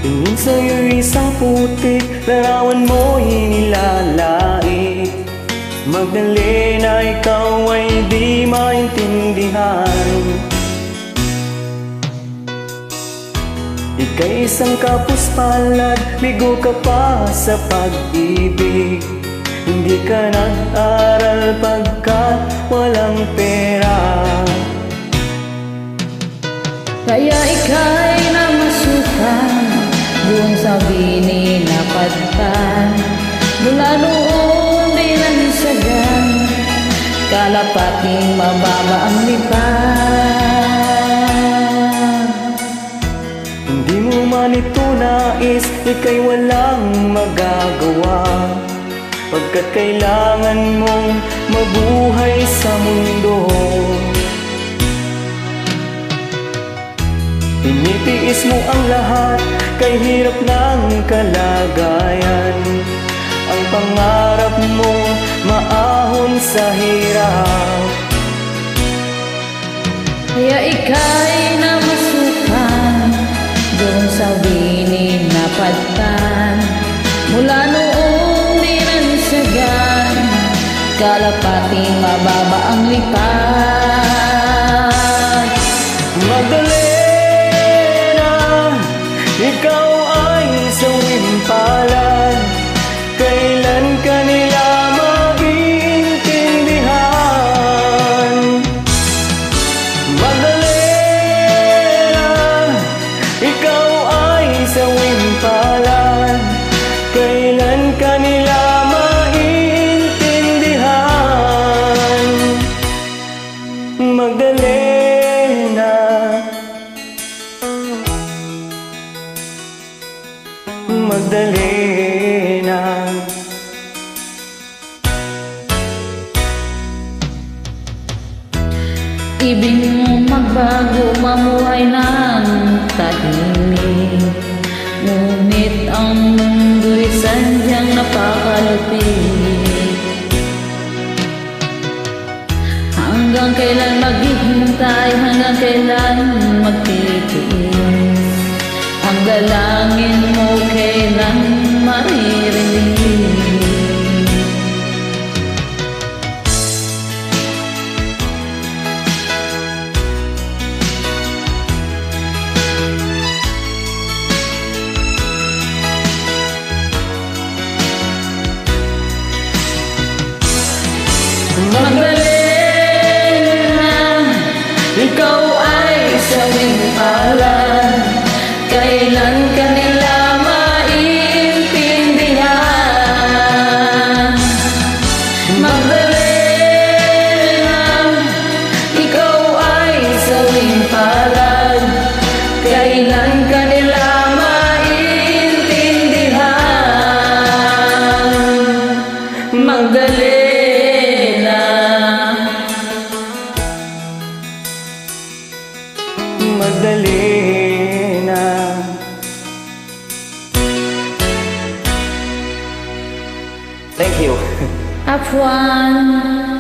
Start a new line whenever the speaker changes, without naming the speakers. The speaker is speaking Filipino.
Tingin sa'yo'y isang putik, larawan mo'y nilalait. Magdalena, ikaw ay di maintindihan. Ika'y isang kapus-palad, bigo ka pa sa pag-ibig. Hindi ka nag-aral pagkat walang pera.
Kaya ika'y namasukan doon sa binilapadpan. Mula noon di nansagan, kalapating mababa ang lipad.
Hindi mo man ito nais, ika'y walang magagawa, pagkat kailangan mong mabuhay sa mundo. Tinitiis mo ang lahat, kay hirap ng kalagayan. Ang pangarap mo, maahon sa hirap.
Kaya ika'y namasukan doon sa binilapadpan. Mula noong di nansagan, kalapating mababa ang lipad.
Magdalena, ikaw ay sawing palad. Kailan ka nila maintindihan? Magdalena, ikaw ay sawing palad. Kailan ka nila maintindihan? Magdalena, Magdalena.
Ibig mo magbago, mamuhay ng tahimik. Ngunit ang mundo'y sadyang napakalupit. Hanggang kailan maghihintay, hanggang kailan magtitiis? Ang dalangin mo kailan maririnig?
Magdalena, ikaw ay sawing palad. Kailan ka nila maintindihan? Magdalena, ikaw ay sawing palad. Kailan ka nila maintindihan? Magdalena, Magdalena. Thank you.
Afwan.